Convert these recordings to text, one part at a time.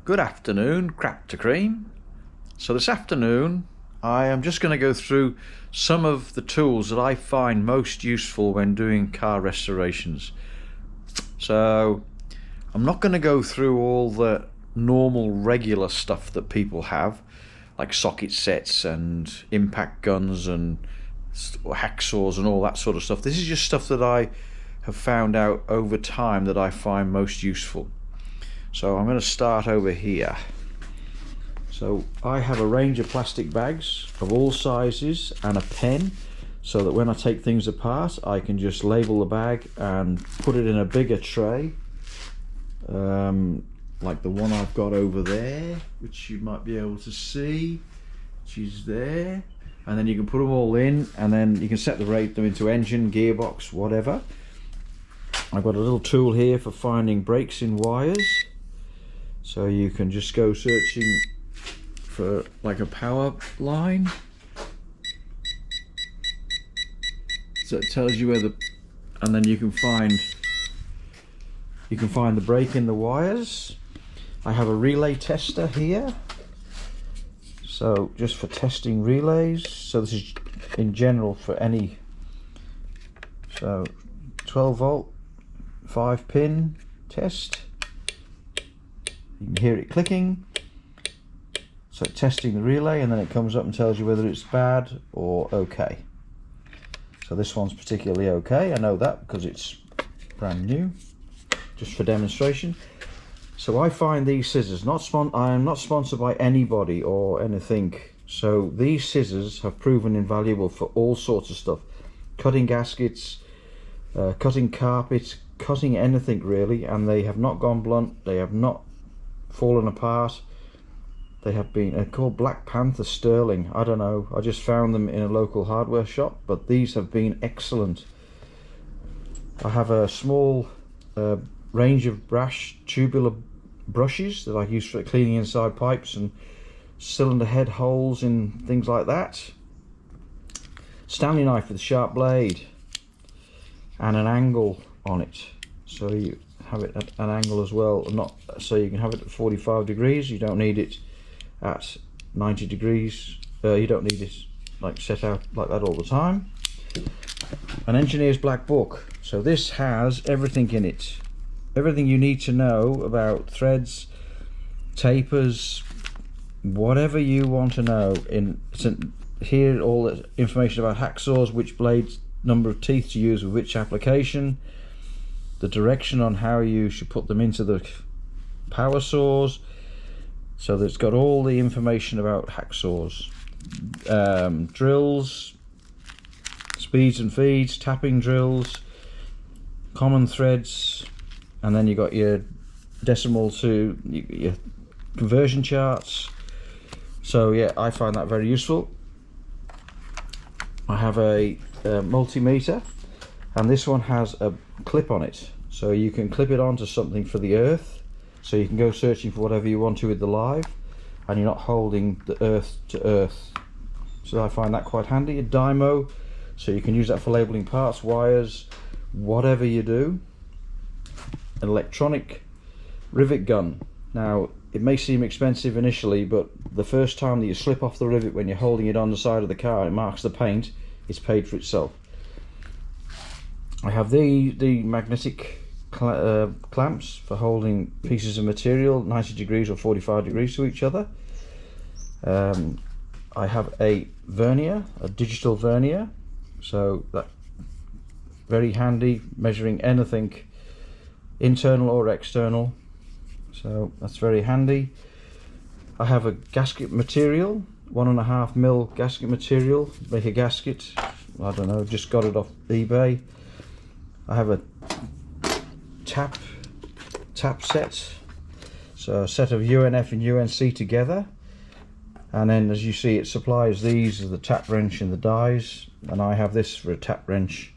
Good afternoon, Crap to Cream. So this afternoon I am just going to go through some of the tools that I find most useful when doing car restorations. So I'm not going to go through all the normal regular stuff that people have, like socket sets and impact guns and hacksaws and all that sort of stuff. This is just stuff that I have found out over time that I find most useful. So I'm going to start over here. So I have a range of plastic bags of all sizes and a pen, so that when I take things apart I can just label the bag and put it in a bigger tray, like the one I've got over there, which you might be able to see, which is there. And then you can put them all in, and then you can separate them into engine, gearbox, whatever. I've got a little tool here for finding breaks in wires. So you can just go searching for like a power line. So it tells you where and then you can find the break in the wires. I have a relay tester here. So just for testing relays. So this is in general for any. So 12 volt, 5 pin test. You can hear it clicking. So testing the relay, and then it comes up and tells you whether it's bad or okay. So this one's particularly okay. I know that because it's brand new, just for demonstration. So I find these scissors, I am not sponsored by anybody or anything. So these scissors have proven invaluable for all sorts of stuff. Cutting gaskets, cutting carpets, cutting anything really, and they have not gone blunt, they have not fallen apart. They have been called Black Panther Sterling. I don't know, I just found them in a local hardware shop, but these have been excellent. I have a small range of brass tubular brushes that I use for cleaning inside pipes and cylinder head holes and things like that. Stanley knife with a sharp blade and an angle on it, so you have it at an angle as well, not so you can have it at 45 degrees. You don't need it at 90 degrees. You don't need it like set out like that all the time. An engineer's black book. So this has everything in it, everything you need to know about threads, tapers, whatever you want to know. Here all the information about hacksaws, which blades, number of teeth to use with which application, the direction on how you should put them into the power saws. So that's got all the information about hacksaws, drills, speeds and feeds, tapping drills, common threads, and then you got your decimal to your conversion charts. So yeah, I find that very useful. I have a multimeter, and this one has a clip on it, so you can clip it onto something for the earth, so you can go searching for whatever you want to with the live, and you're not holding the earth to earth. So I find that quite handy. A dymo, so you can use that for labeling parts, wires, whatever you do. An electronic rivet gun. Now it may seem expensive initially, but the first time that you slip off the rivet when you're holding it on the side of the car, it marks the paint, it's paid for itself. I have the magnetic clamps for holding pieces of material 90 degrees or 45 degrees to each other. I have a vernier, a digital vernier, so that very handy, measuring anything internal or external, so that's very handy. I have a gasket material, 1.5 mil gasket material, make a gasket, I don't know, just got it off eBay. I have a tap set, so a set of UNF and UNC together, and then as you see it supplies these as the tap wrench and the dies, and I have this for a tap wrench,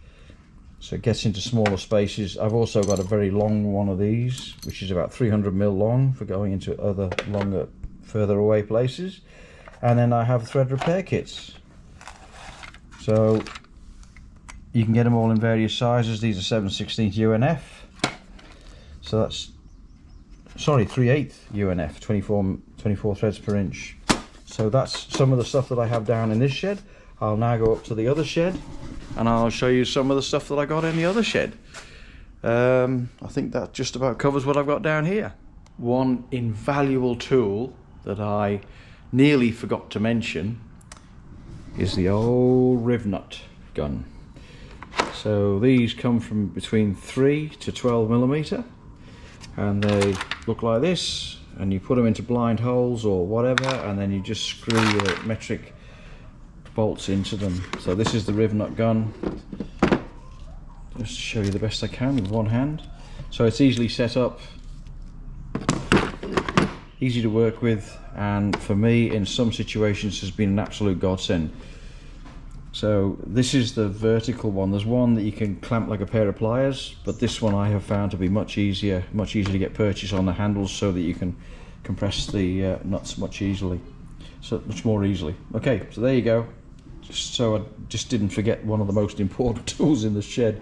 so it gets into smaller spaces. I've also got a very long one of these, which is about 300 mil long, for going into other longer, further away places. And then I have thread repair kits, so you can get them all in various sizes. These are 7/16 UNF, so that's sorry, 3/8 UNF, 24 threads per inch. So that's some of the stuff that I have down in this shed. I'll now go up to the other shed and I'll show you some of the stuff that I got in the other shed. I think that just about covers what I've got down here. One invaluable tool that I nearly forgot to mention is the old Rivnut gun. So these come from between 3 to 12 millimeter, and they look like this, and you put them into blind holes or whatever, and then you just screw your metric bolts into them. So this is the Rivnut gun. Just to show you the best I can with one hand. So it's easily set up, easy to work with, and for me in some situations has been an absolute godsend. So this is the vertical one. There's one that you can clamp like a pair of pliers, but this one I have found to be much easier to get purchase on the handles, so that you can compress the nuts much more easily. Okay, so there you go. So I just didn't forget one of the most important tools in the shed.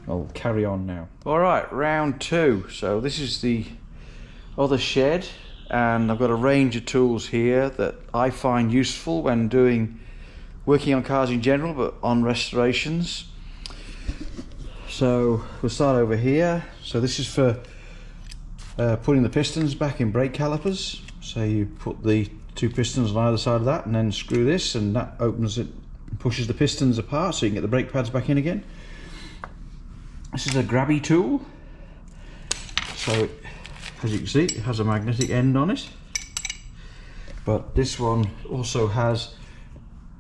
I'll carry on now. All right, round two. So this is the other shed, and I've got a range of tools here that I find useful when working on cars in general, but on restorations. So we'll start over here. So this is for putting the pistons back in brake calipers. So you put the two pistons on either side of that and then screw this, and that opens it, pushes the pistons apart so you can get the brake pads back in again. This is a grabby tool. So as you can see, it has a magnetic end on it, but this one also has,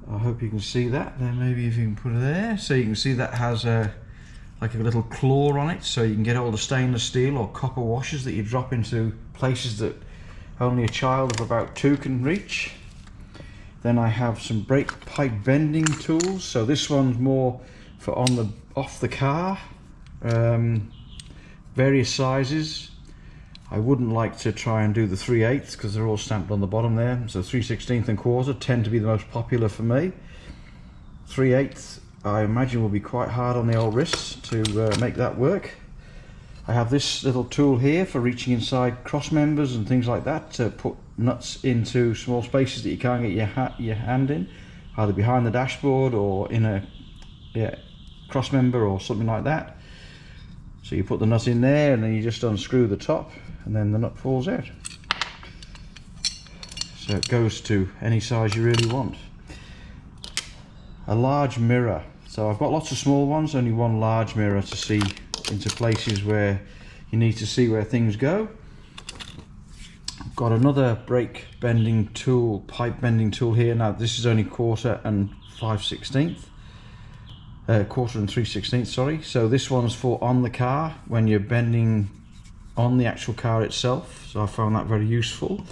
I hope you can see that there, maybe if you can put it there, so you can see that has like a little claw on it, so you can get all the stainless steel or copper washers that you drop into places that only a child of about 2 can reach. Then I have some brake pipe bending tools. So this one's more for off the car, various sizes. I wouldn't like to try and do the 3/8 because they're all stamped on the bottom there. So 3/16 and quarter tend to be the most popular for me. 3/8 I imagine will be quite hard on the old wrists to make that work. I have this little tool here for reaching inside cross members and things like that, to put nuts into small spaces that you can't get your hand in, either behind the dashboard or in a cross member or something like that. So you put the nut in there and then you just unscrew the top and then the nut falls out. So it goes to any size you really want. A large mirror. So I've got lots of small ones, only one large mirror to see into places where you need to see where things go. I've got another brake bending tool, pipe bending tool here. Now this is only quarter and 5/16, quarter and 3/16, sorry. So this one's for on the car when you're bending on the actual car itself. So I found that very useful.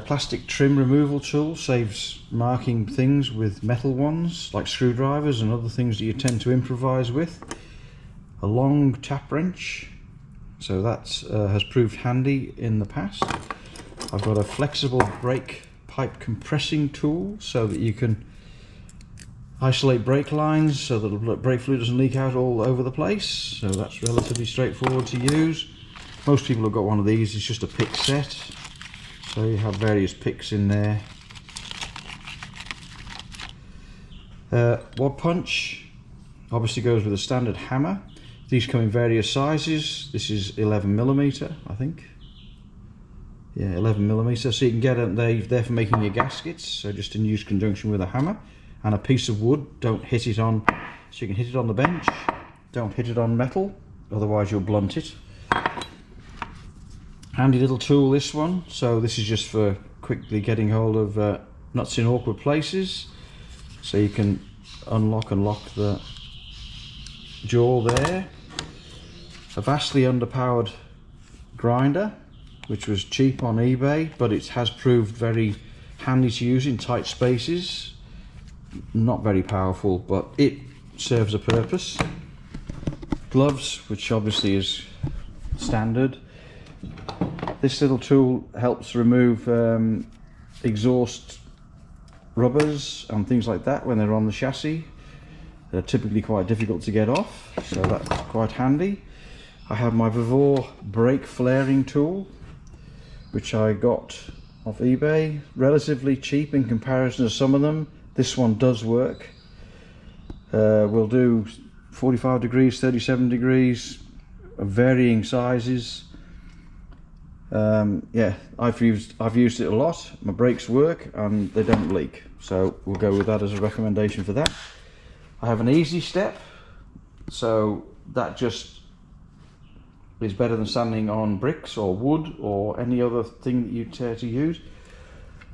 Plastic trim removal tool saves marking things with metal ones like screwdrivers and other things that you tend to improvise with. A long tap wrench, so that has proved handy in the past. I've got a flexible brake pipe compressing tool so that you can isolate brake lines so that the brake fluid doesn't leak out all over the place. So that's relatively straightforward to use. Most people have got one of these. It's just a pick set. So you have various picks in there. Wad punch obviously goes with a standard hammer. These come in various sizes. This is 11mm, I think. Yeah, 11mm. So you can get them. They're for making your gaskets. So just in use conjunction with a hammer and a piece of wood. Don't hit it on. So you can hit it on the bench. Don't hit it on metal, otherwise you'll blunt it. Handy little tool, this one. So this is just for quickly getting hold of nuts in awkward places. So you can unlock and lock the jaw there. A vastly underpowered grinder, which was cheap on eBay, but it has proved very handy to use in tight spaces. Not very powerful, but it serves a purpose. Gloves, which obviously is standard. This little tool helps remove exhaust rubbers and things like that when they're on the chassis. They're typically quite difficult to get off, so that's quite handy. I have my Vevor brake flaring tool, which I got off eBay, relatively cheap in comparison to some of them. This one does work. We'll do 45 degrees, 37 degrees, varying sizes. Yeah, I've used it a lot. My brakes work and they don't leak, so we'll go with that as a recommendation for that. I have an easy step, so that just is better than standing on bricks or wood or any other thing that you care to use.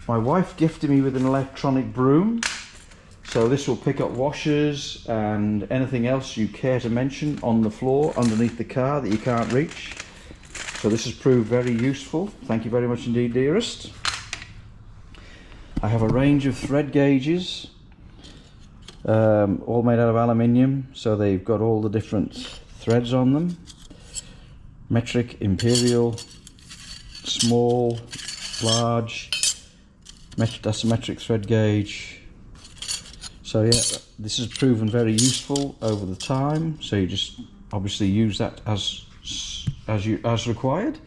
My wife gifted me with an electronic broom, so this will pick up washers and anything else you care to mention on the floor underneath the car that you can't reach. So this has proved very useful. Thank you very much indeed, dearest. I have a range of thread gauges, all made out of aluminium, so they've got all the different threads on them. Metric, imperial, small, large. That's a metric thread gauge. So yeah, this has proven very useful over the time. So you just obviously use that as required.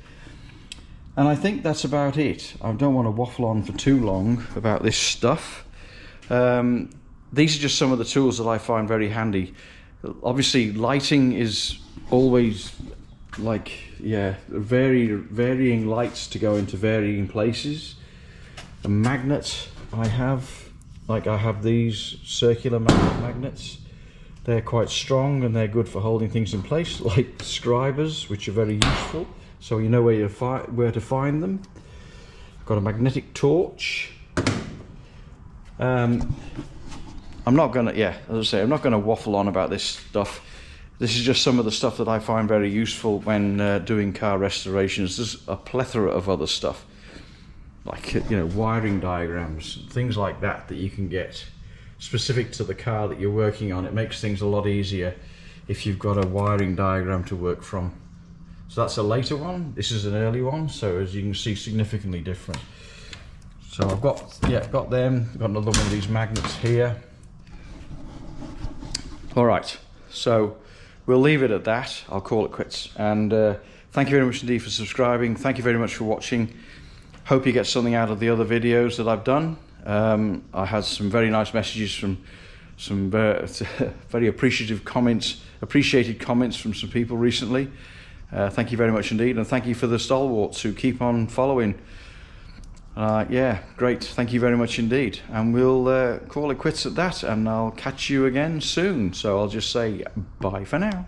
And I think that's about it. I don't want to waffle on for too long about this stuff. These are just some of the tools that I find very handy. Obviously, lighting is always like, yeah, varying lights to go into varying places. A magnet I have these circular magnets. They're quite strong and they're good for holding things in place, like scribers, which are very useful, so you know where to find them. Got a magnetic torch. I'm not gonna, yeah, as I say, I'm not gonna waffle on about this stuff. This is just some of the stuff that I find very useful when doing car restorations. There's a plethora of other stuff, like, you know, wiring diagrams, things like that you can get specific to the car that you're working on. It makes things a lot easier if you've got a wiring diagram to work from. So that's a later one. This is an early one, so as you can see, significantly different. So I've got them. Got another one of these magnets here. All right, so we'll leave it at that. I'll call it quits. And thank you very much indeed for subscribing. Thank you very much for watching. Hope you get something out of the other videos that I've done. I had some very nice messages from some very appreciated comments from some people recently. Thank you very much indeed, and thank you for the stalwarts who keep on following. Yeah, great. Thank you very much indeed. And we'll call it quits at that, and I'll catch you again soon. So I'll just say bye for now.